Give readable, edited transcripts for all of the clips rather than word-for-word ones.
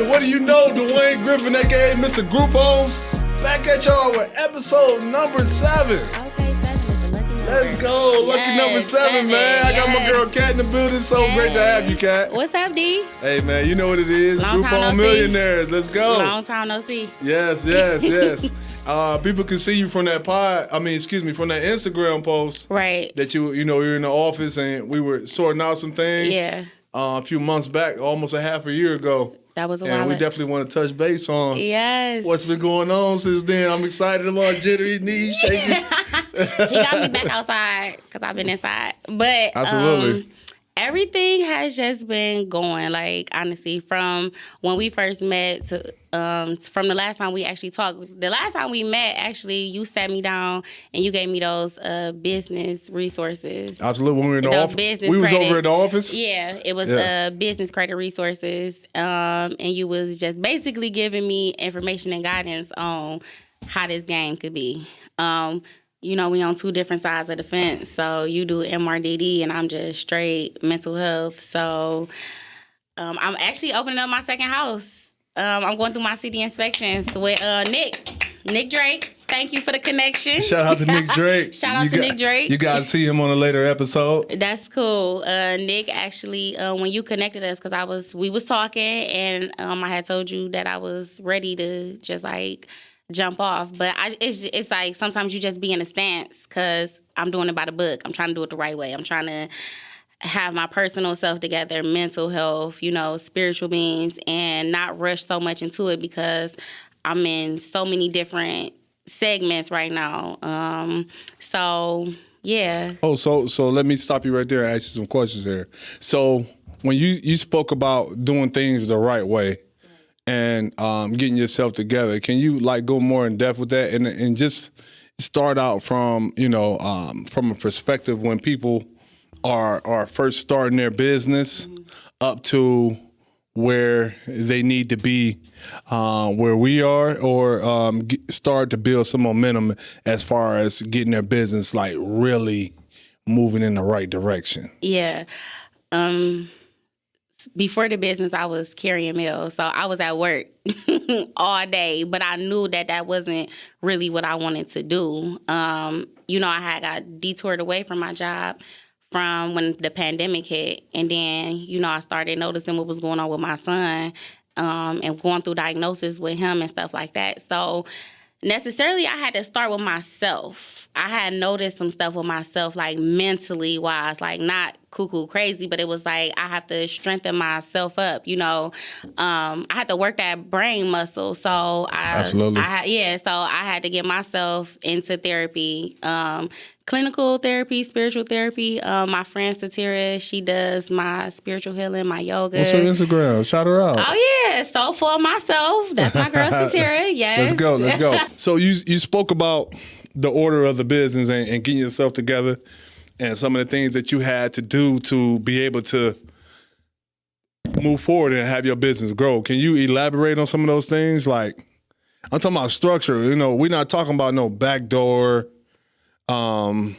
Hey, what do you know? Dwayne Griffin, aka Mr. Group Homes, back at y'all with episode number 7. Okay, 7 is a lucky number. Let's go. Lucky number 7, man. I got my girl Kat in the building. So great to have you, Kat. What's up, D? Hey, man, you know what it is. Long Group time Home no see. Millionaires. Let's go. Long time no see. Yes. People can see you from that from that Instagram post. Right. That you were in the office and we were sorting out some things. Yeah. A few months back, almost a half a year ago. That was a while. And we definitely want to touch base on what's been going on since then. I'm excited about jittery knees shaking. He got me back outside because I've been inside. But absolutely. Everything has just been going, like, honestly, from when we first met to from the last time we actually talked. The last time we met, actually, you sat me down and you gave me those business resources. Absolutely. When we were in the office. We was over at the office? Yeah. It was business credit resources. And you was just basically giving me information and guidance on how this game could be. We on two different sides of the fence. So you do MRDD and I'm just straight mental health. So I'm actually opening up my second house. I'm going through my city inspections with Nick Drake. Thank you for the connection. Shout out to Nick Drake. Nick Drake. You guys see him on a later episode. That's cool. Nick actually, when you connected us, because we was talking and I had told you that I was ready to just like jump off, but it's like sometimes you just be in a stance because I'm doing it by the book. I'm trying to do it the right way. I'm trying to have my personal self together, mental health, spiritual beings, and not rush so much into it because I'm in so many different segments right now. So yeah. Oh, so let me stop you right there and ask you some questions here. So when you spoke about doing things the right way and getting yourself together, can you go more in depth with that and just start out from a perspective when people are first starting their business up to where they need to be, where we are, or start to build some momentum as far as getting their business really moving in the right direction? Yeah. Before the business, I was carrying mail, so I was at work all day, but I knew that wasn't really what I wanted to do. I had got detoured away from my job from when the pandemic hit, and then, I started noticing what was going on with my son and going through diagnosis with him and stuff like that. So necessarily, I had to start with myself. I had noticed some stuff with myself, mentally wise, not cuckoo crazy, but it was I have to strengthen myself up, I had to work that brain muscle. So Absolutely. So I had to get myself into therapy, clinical therapy, spiritual therapy. My friend Satira, she does my spiritual healing, my yoga. What's her Instagram? Shout her out. Oh yeah, so for myself, that's my girl Satira. Yes. Let's go. So you spoke about the order of the business and getting yourself together and some of the things that you had to do to be able to move forward and have your business grow. Can you elaborate on some of those things? I'm talking about structure. We're not talking about no backdoor, I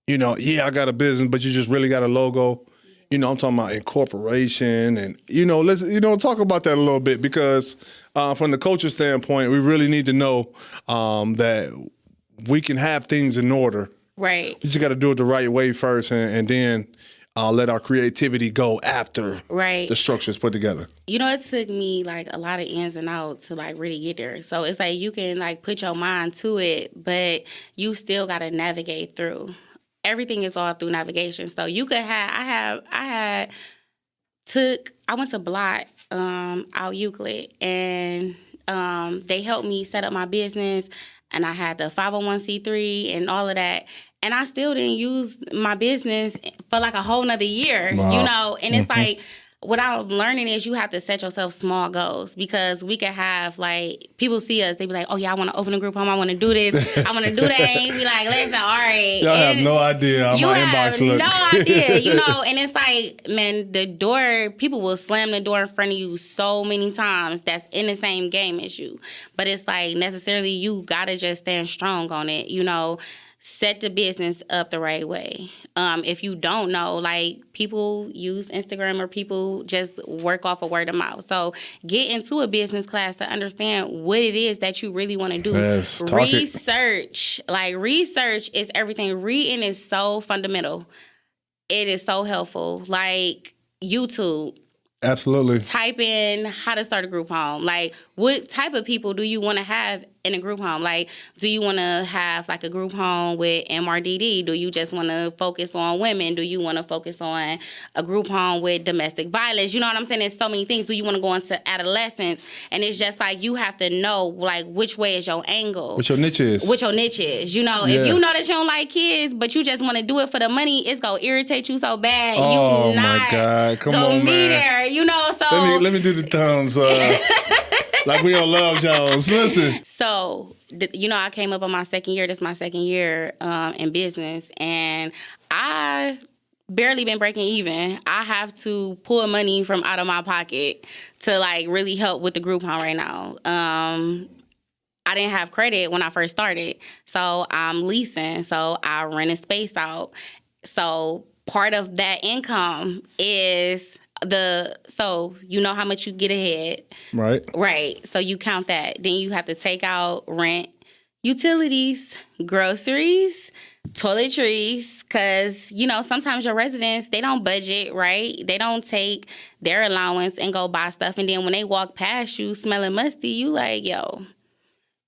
got a business, but you just really got a logo. I'm talking about incorporation and, let's, talk about that a little bit because from the culture standpoint, we really need to know that we can have things in order. Right. You just got to do it the right way first and then let our creativity go after the structure's put together. It took me a lot of ins and outs to really get there. So it's you can put your mind to it, but you still got to navigate through. Everything is all through navigation. So you could I went to Blot out Euclid and they helped me set up my business. And I had the 501c3 and all of that. And I still didn't use my business for a whole nother year, And it's what I'm learning is you have to set yourself small goals because we could have, people see us, they be like, oh, yeah, I want to open a group home. I want to do this. I want to do that. And you be like, listen, all right. Y'all have no idea. You have no idea, And it's man, the door, people will slam the door in front of you so many times that's in the same game as you. But it's necessarily you got to just stand strong on it, set the business up the right way. If you don't know, like, people use Instagram or people just work off of word of mouth. So get into a business class to understand what it is that you really want to do. Yes, research. Like, research is everything. Reading is so fundamental. It is so helpful. Like, YouTube. Absolutely. Type in how to start a group home. Like, what type of people do you want to have in a group home? Like, do you want to have like a group home with MRDD? Do you just want to focus on women? Do you want to focus on a group home with domestic violence? You know what I'm saying? There's so many things. Do you want to go into adolescence? And it's just like, you have to know, like, which way is your angle. What your niche is. What your niche is. You know, Yeah. if you know that you don't like kids, but you just want to do it for the money, it's going to irritate you so bad. Oh, you not my God. Come gonna on, be man. there, you know, so. Let me do the thumbs. Like we on Love Jones. Listen. So, you know, I came up on my second year. This is my second year in business. And I barely been breaking even. I have to pull money from out of my pocket to, like, really help with the group home right now. I didn't have credit when I first started. So I'm leasing. So I rent a space out. So part of that income is so you know how much you get ahead. Right. So you count that. Then you have to take out rent, utilities, groceries, toiletries, because, you know, sometimes your residents, they don't budget, right? They don't take their allowance and go buy stuff. And then when they walk past you smelling musty, you like, yo,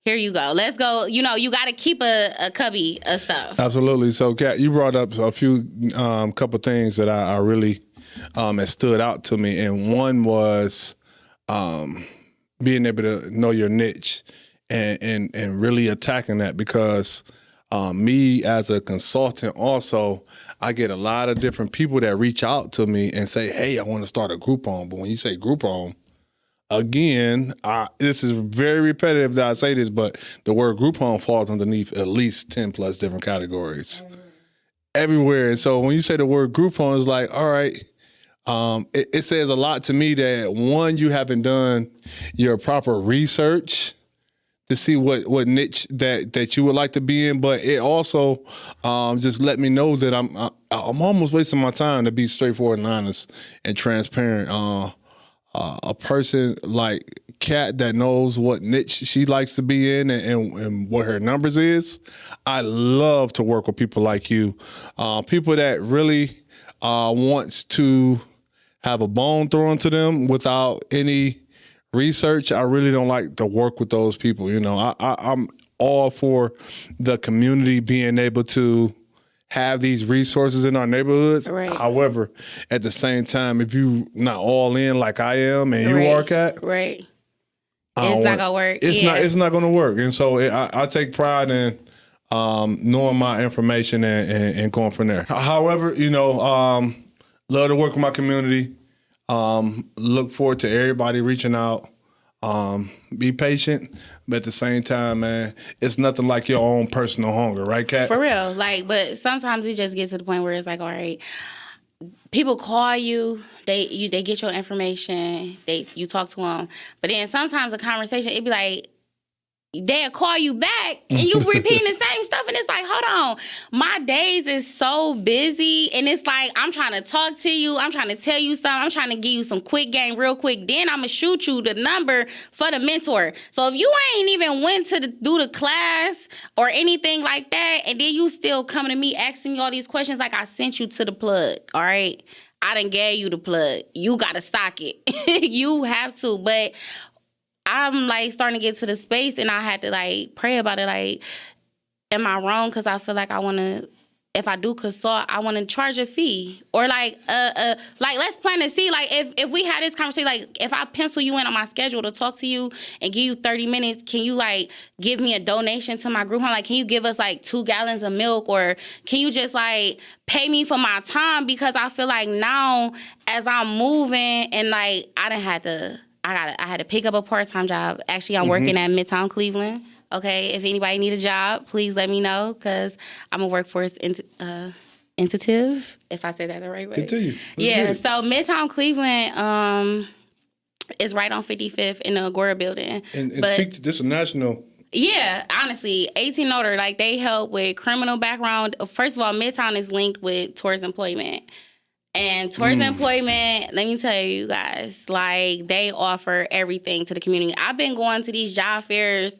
here you go. Let's go. You know, you got to keep a cubby of stuff. Absolutely. So, Kat, you brought up a few couple things that I really that stood out to me, and one was being able to know your niche and really attacking that, because me as a consultant also, I get a lot of different people that reach out to me and say, hey, I want to start a group home. But when you say group home, again, this is very repetitive that I say this, but the word group home falls underneath at least 10 plus different categories everywhere. And so when you say the word group home, it's like, all right, it says a lot to me that, one, you haven't done your proper research to see what niche that you would like to be in, but it also just let me know that I'm almost wasting my time, to be straightforward and honest and transparent. A person like Kat that knows what niche she likes to be in and what her numbers is. I love to work with people like you, people that really wants to have a bone thrown to them without any research. I really don't like to work with those people. You know, I'm all for the community being able to have these resources in our neighborhoods. Right. However, at the same time, if you not all in like I am and you are, Kat, right, it's not gonna work. It's not gonna work. And so I take pride in knowing my information and going from there. However, you know, love to work with my community. Look forward to everybody reaching out. Be patient, but at the same time, man, it's nothing like your own personal hunger, right, Kat? For real. Like, but sometimes it just gets to the point where it's like, all right, people call you, they get your information, you talk to them, but then sometimes the conversation, it be like, they'll call you back and you repeating the same stuff, and it's like, hold on, my days is so busy, and it's like, I'm trying to talk to you, I'm trying to tell you something, I'm trying to give you some quick game real quick, then I'm gonna shoot you the number for the mentor. So if you ain't even went to do the class or anything like that, and then you still coming to me asking me all these questions, like, I sent you to the plug, all right? I done gave you the plug. You gotta stock it. You have to, but I'm like starting to get to the space, and I had to like pray about it. Like, am I wrong? Because I feel like I want to, if I do consult, I want to charge a fee, or like let's plan to see, like, if we had this conversation, like, if I pencil you in on my schedule to talk to you and give you 30 minutes, can you like give me a donation to my group home? Like, can you give us like 2 gallons of milk, or can you just like pay me for my time? Because I feel like now as I'm moving and like I had to pick up a part-time job. Actually, I'm working at Midtown Cleveland. Okay, if anybody need a job, please let me know, because I'm a workforce entitative, if I say that the right way. Continue. Yeah, so Midtown Cleveland is right on 55th in the Agora building. And speak to this is national. Yeah, honestly, 18 and older, like they help with criminal background. First of all, Midtown is linked with towards employment. And towards employment, let me tell you guys, like they offer everything to the community. I've been going to these job fairs.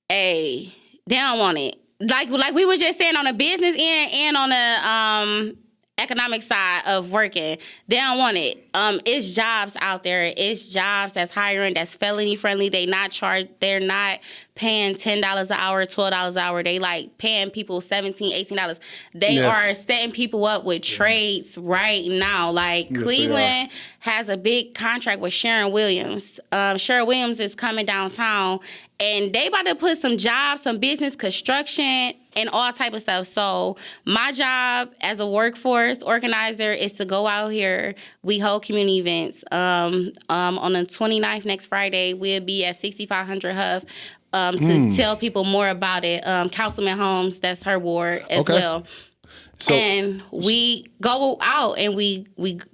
Hey, they don't want it. Like we was just saying on the business end and on the economic side of working, they don't want it. It's jobs out there. It's jobs that's hiring, that's felony friendly. They're not paying $10 an hour, $12 an hour. They like paying people $17, $18. They are setting people up with trades right now. Like Cleveland has a big contract with Sharon Williams. Sharon Williams is coming downtown, and they about to put some jobs, some business, construction, and all type of stuff. So my job as a workforce organizer is to go out here. We hold community events. On the 29th, next Friday, we'll be at 6500 Huff to tell people more about it. Councilman Holmes, that's her ward as well. So, and we go out and we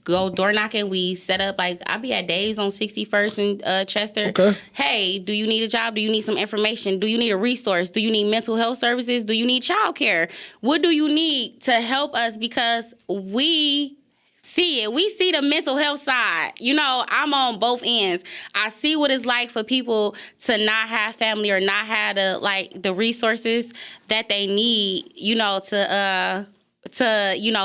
go door knocking. We set up, like, I'll be at Dave's on 61st and Chester. Okay. Hey, do you need a job? Do you need some information? Do you need a resource? Do you need mental health services? Do you need childcare? What do you need to help us? Because we see it. We see the mental health side. You know, I'm on both ends. I see what it's like for people to not have family or not have the resources that they need, you know, to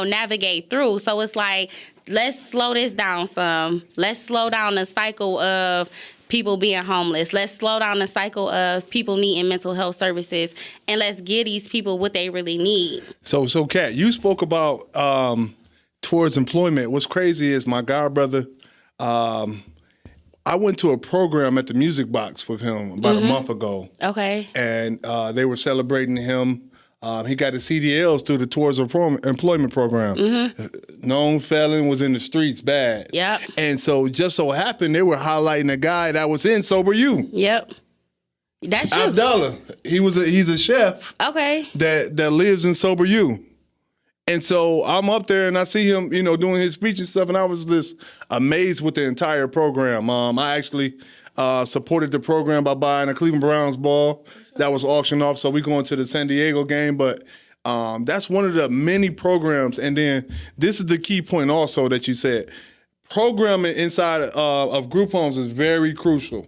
navigate through. So it's like, let's slow this down some. Let's slow down the cycle of people being homeless. Let's slow down the cycle of people needing mental health services, and let's give these people what they really need. So Kat, you spoke about towards employment. What's crazy is my god brother, I went to a program at the Music Box with him about a month ago. Okay. And they were celebrating him. He got his CDLs through the Towards Employment Program. Known felon, was in the streets bad. Yep. And so just so happened they were highlighting a guy that was in Sober You. Yep. That's you. Abdullah. He's a chef. Okay. That lives in Sober You. And so I'm up there and I see him, you know, doing his speech and stuff, and I was just amazed with the entire program. I actually supported the program by buying a Cleveland Browns ball that was auctioned off, so we going to the San Diego game. But that's one of the many programs. And then this is the key point also that you said. Programming inside of group homes is very crucial.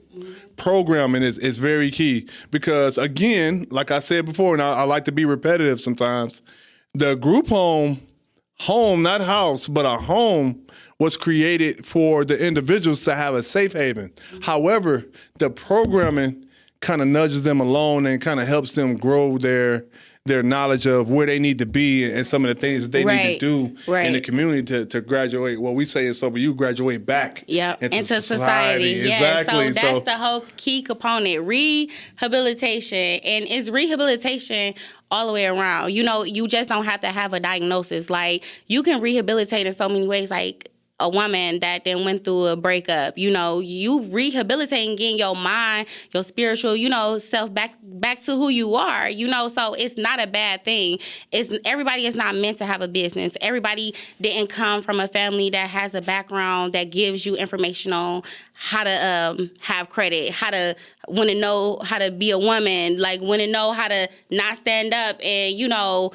Programming is very key because, again, like I said before, and I like to be repetitive sometimes, the group home, not house, but a home was created for the individuals to have a safe haven. However, the programming kind of nudges them along and kind of helps them grow their knowledge of where they need to be and some of the things that they need to do in the community to graduate. What we say is, so you graduate back into society. Exactly. So that's the whole key component, rehabilitation. And it's rehabilitation all the way around. You know, you just don't have to have a diagnosis. Like, you can rehabilitate in so many ways. Like, a woman that then went through a breakup, you know, you rehabilitating, getting your mind, your spiritual, you know, self back to who you are, you know, so it's not a bad thing. Everybody is not meant to have a business. Everybody didn't come from a family that has a background that gives you information on how to have credit, when to know how to be a woman, like when to know how to not stand up and, you know,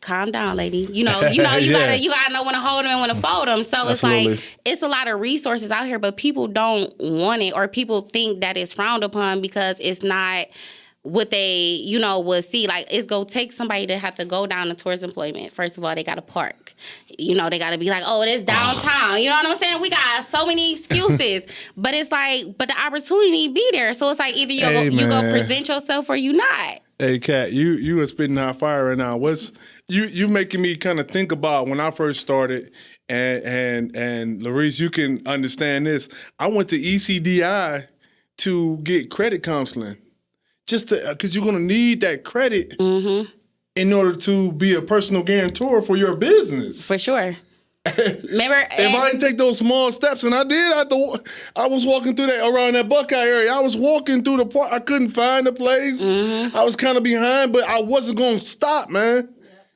calm down, lady. You gotta know when to hold them and when to fold them. So It's like, it's a lot of resources out here, but people don't want it, or people think that it's frowned upon because it's not what they, you know, would see. Like, it's gonna take somebody to have to go down towards employment. First of all, they gotta park. You know, they gotta be like, oh, this downtown. You know what I'm saying? We got so many excuses. But it's like, but the opportunity be there. So it's like, either you go present yourself or you not. Hey, Kat, you are spitting hot fire right now. What's you making me kind of think about when I first started, and Larice, you can understand this. I went to ECDI to get credit counseling, just because you're gonna need that credit in order to be a personal guarantor for your business. For sure. Remember, if I didn't take those small steps, and I did, I was walking through around that Buckeye area. I was walking through the park. I couldn't find the place. I was kind of behind, but I wasn't going to stop, man.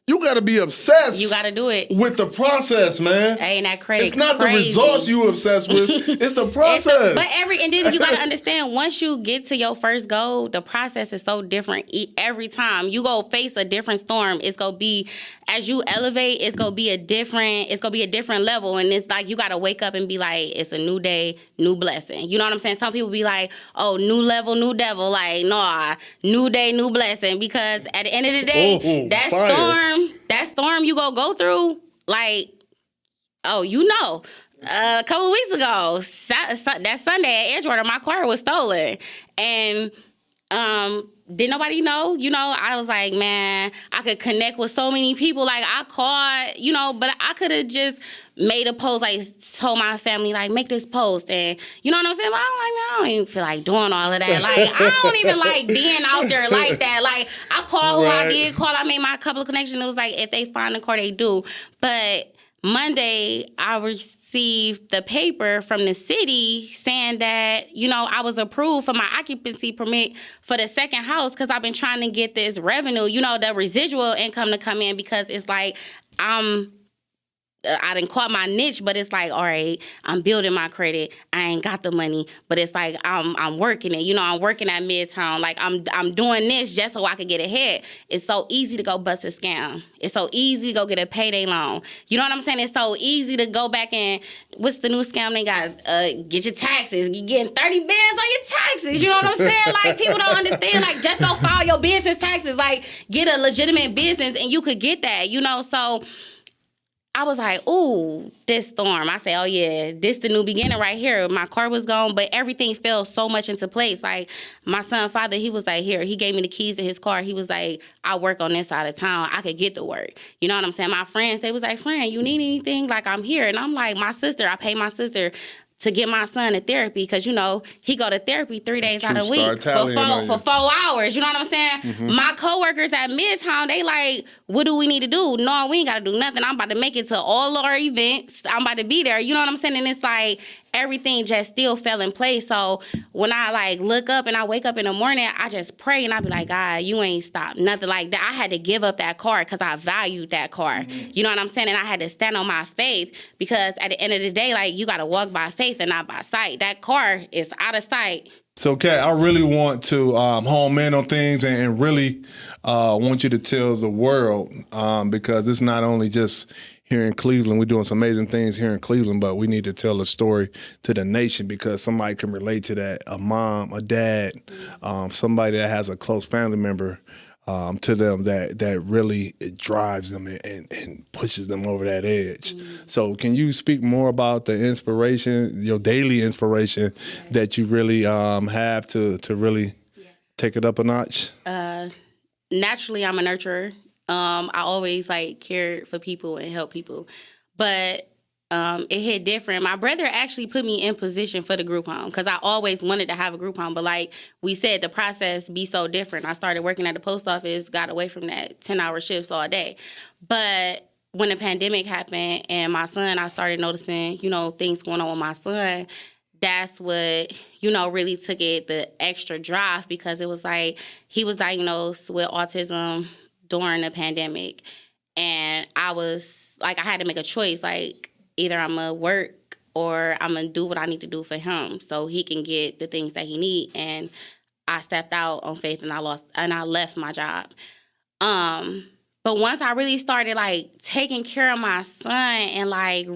You got to be obsessed. You got to do it with the process, man. Ain't that crazy? It's not crazy. the results you obsessed with. It's the process. And then you got to understand, once you get to your first goal, the process is so different every time. You go face a different storm. It's gonna be, as you elevate, it's gonna be a different level. And it's like you got to wake up and be like, it's a new day, new blessing. You know what I'm saying? Some people be like, oh, new level, new devil. Like, nah, new day, new blessing. Because at the end of the day, that storm you go through, like, oh, a couple of weeks ago, that Sunday at Edgewater, my car was stolen. And did nobody know? I was like, man, I could connect with so many people. Like, I called, but I could have just made a post, like, told my family, like, make this post. And you know what I'm saying? But I don't even feel like doing all of that. Like, I don't even like being out there like that. Like, I called who I did call. I made my couple of connections. It was like, if they find the car, they do. But Monday, I received the paper from the city saying that, I was approved for my occupancy permit for the second house because I've been trying to get this revenue, the residual income to come in, because it's like I done caught my niche, but it's like, all right, I'm building my credit. I ain't got the money, but it's like I'm working it. I'm working at Midtown. Like I'm doing this just so I could get ahead. It's so easy to go bust a scam. It's so easy to go get a payday loan. You know what I'm saying? It's so easy to go back and what's the new scam they got? Get your taxes. You getting 30 bands on your taxes. You know what I'm saying? Like, people don't understand. Like, just go file your business taxes. Like, get a legitimate business and you could get that. So I was like, ooh, this storm. I say, oh, yeah, this the new beginning right here. My car was gone, but everything fell so much into place. Like, my son's father, he was like, here, he gave me the keys to his car. He was like, I work on this side of town. I could get to work. You know what I'm saying? My friends, they was like, friend, you need anything? Like, I'm here. And I'm like, I pay my sister to get my son to therapy because, he go to therapy 3 days out of the week for 4 hours. You know what I'm saying? Mm-hmm. My coworkers at Midtown, they like, what do we need to do? No, we ain't got to do nothing. I'm about to make it to all our events. I'm about to be there. You know what I'm saying? And it's like everything just still fell in place. So when I like look up and I wake up in the morning, I just pray and I be like, God, you ain't stopped nothing like that. I had to give up that car because I valued that car. Mm-hmm. You know what I'm saying? And I had to stand on my faith because at the end of the day, like, you got to walk by faith and not by sight. That car is out of sight. So, Kat, I really want to home in on things and really want you to tell the world because it's not only just here in Cleveland. We're doing some amazing things here in Cleveland, but we need to tell a story to the nation because somebody can relate to that. A mom, a dad, somebody that has a close family member to them that really it drives them and pushes them over that edge. Mm-hmm. So can you speak more about the inspiration, your daily inspiration that you really have to really take it up a notch? Naturally, I'm a nurturer. I always cared for people and help people, but it hit different. My brother actually put me in position for the group home because I always wanted to have a group home. But like we said, the process be so different. I started working at the post office, got away from that 10-hour shifts all day. But when the pandemic happened and my son, I started noticing, things going on with my son. That's what, really took it the extra drive because it was like he was diagnosed with autism during the pandemic. And I was like, I had to make a choice, like either I'm going to work or I'm going to do what I need to do for him so he can get the things that he need. And I stepped out on faith and I left my job. But once I really started taking care of my son and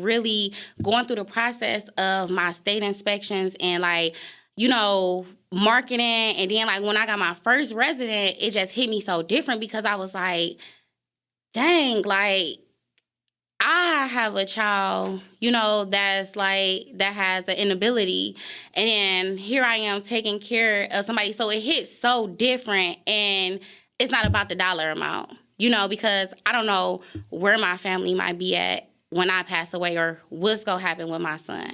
really going through the process of my state inspections and marketing, and then when I got my first resident, it just hit me so different because I was like, dang, I have a child, that's that has an inability, and then here I am taking care of somebody. So it hits so different, and it's not about the dollar amount, because I don't know where my family might be at when I pass away or what's going to happen with my son.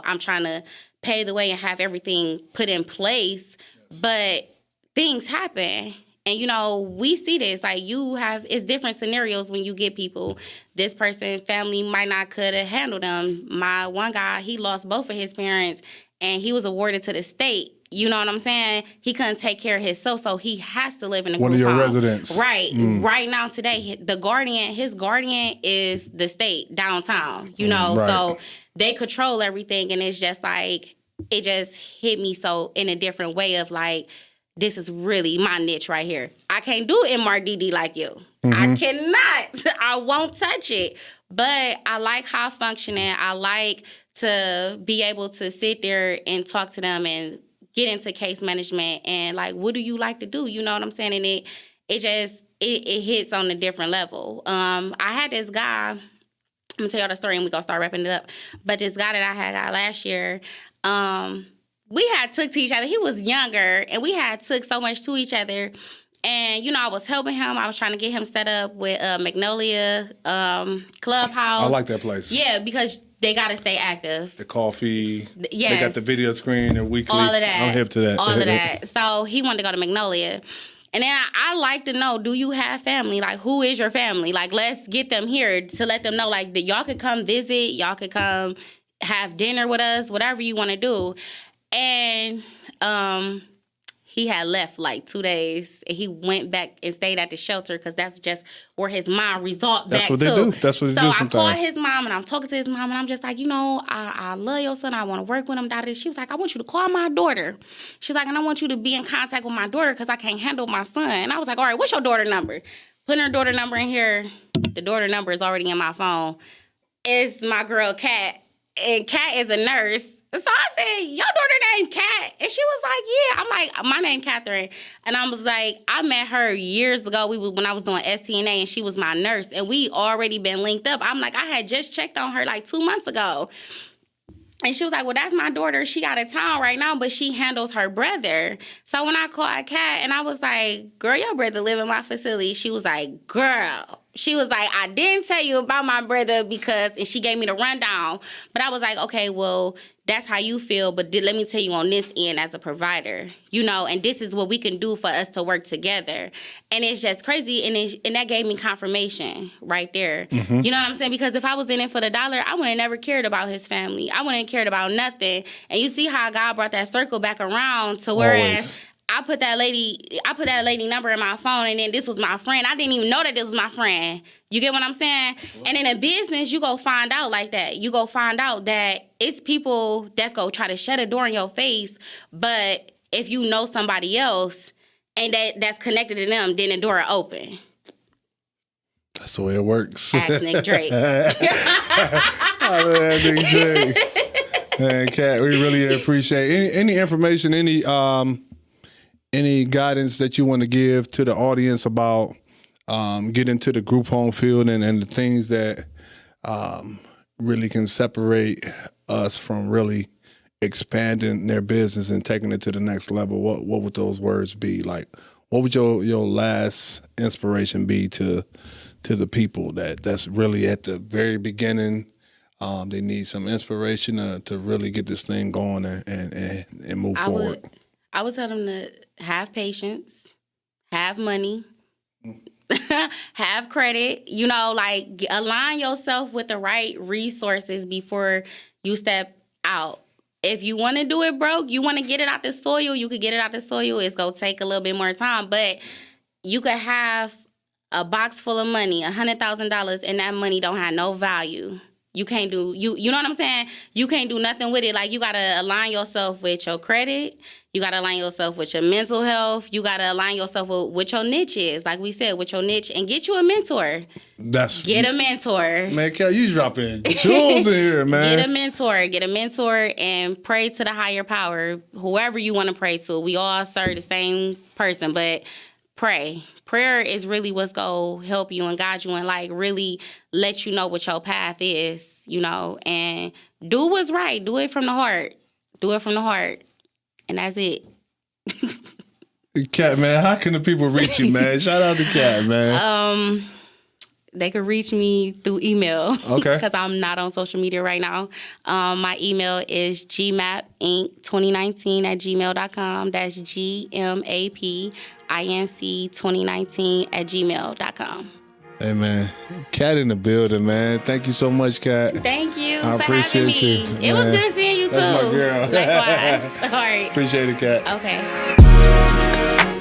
I'm trying to pay the way and have everything put in place, but things happen. And, we see this, it's different scenarios when you get people. This person's family might not could have handled them. My one guy, he lost both of his parents and he was awarded to the state you know what I'm saying? He couldn't take care of himself, so he has to live in a One group of your home. residents. Right. Right now today, his guardian is the state downtown, you know, right. so they control everything, and it's just like, it just hit me so in a different way of like, this is really my niche right here. I can't do MRDD like you. I cannot. I won't touch it. But I like high functioning. I like to be able to sit there and talk to them and get into case management and like, what do you like to do? You know what I'm saying? And it hits on a different level. I had this guy, I'm gonna tell y'all the story and we're gonna start wrapping it up. But this guy that I had got last year, we had took to each other. He was younger and we had took so much to each other. And, you know, I was helping him. I was trying to get him set up with Magnolia Clubhouse. I like that place. Yeah, because they got to stay active. The coffee. Yes. They got the video screen and weekly. All of that. I'm hip to that. All of that. So he wanted to go to Magnolia. And then I like to know, do you have family? Like, who is your family? Like, let's get them here to let them know, like, that y'all could come visit. Y'all could come have dinner with us, whatever you want to do. And he had left like 2 days, and he went back and stayed at the shelter because that's just where his mom resort back to. That's what they do. That's what they do sometimes. So I called his mom, and I'm talking to his mom, and I'm just like, you know, I love your son. I want to work with him. She was like, I want you to call my daughter. She's like, and I want you to be in contact with my daughter because I can't handle my son. And I was like, all right, what's your daughter number? Putting her daughter number in here. The daughter number is already in my phone. It's my girl, Kat. And Kat is a nurse. So I said, your daughter named Kat? And she was like, yeah. I'm like, my name Catherine. And I was like, I met her years ago. When I was doing STNA, and she was my nurse. And we already been linked up. I'm like, I had just checked on her like 2 months ago. And she was like, well, that's my daughter. She out of town right now, but she handles her brother. So when I called Kat, and I was like, girl, your brother live in my facility. She was like, girl. She was like, I didn't tell you about my brother because, and she gave me the rundown. But I was like, okay, well, that's how you feel, but let me tell you on this end as a provider, you know, and this is what we can do for us to work together. And it's just crazy, and that gave me confirmation right there. Mm-hmm. You know what I'm saying? Because if I was in it for the dollar, I would have never cared about his family. I wouldn't have cared about nothing. And you see how God brought that circle back around to whereas I put that lady number in my phone, and then this was my friend. I didn't even know that this was my friend. You get what I'm saying? And in a business, you go find out like that. You go find out that it's people that's go try to shut a door in your face, but if you know somebody else and that's connected to them, then the door will open. That's the way it works. Ask Nick Drake. Oh, man, Nick Drake. Man, Kat, we really appreciate any information, any guidance that you want to give to the audience about getting into the group home field and the things that really can separate us from really expanding their business and taking it to the next level? What would those words be? Like, what would your last inspiration be to the people that's really at the very beginning? They need some inspiration to really get this thing going and move forward. I would tell them to have patience, have money, have credit, you know, like align yourself with the right resources before you step out. If you want to do it broke, you want to get it out the soil, you could get it out the soil. It's going to take a little bit more time, but you could have a box full of money, $100,000, and that money don't have no value. You can't do, you know what I'm saying? You can't do nothing with it. Like, you got to align yourself with your credit. You got to align yourself with your mental health. You got to align yourself with what your niche is. Like we said, with your niche. And get you a mentor. Get a mentor. Man, Kel, you dropping jewels in here, man. Get a mentor and pray to the higher power. Whoever you want to pray to. We all serve the same person, but pray. Prayer is really what's going to help you and guide you and, like, really let you know what your path is, you know, and do what's right. Do it from the heart. Do it from the heart. And that's it. Kat, man, how can the people reach you, man? Shout out to Kat, man. They could reach me through email. Okay. Because I'm not on social media right now. My email is gmapinc2019@gmail.com. That's GMAPINC2019@gmail.com. Hey, man. Kat in the building, man. Thank you so much, Kat. Thank you I for appreciate having me. you. It was good seeing you You too. That's my girl. Likewise. All right. Appreciate it, Kat. Okay.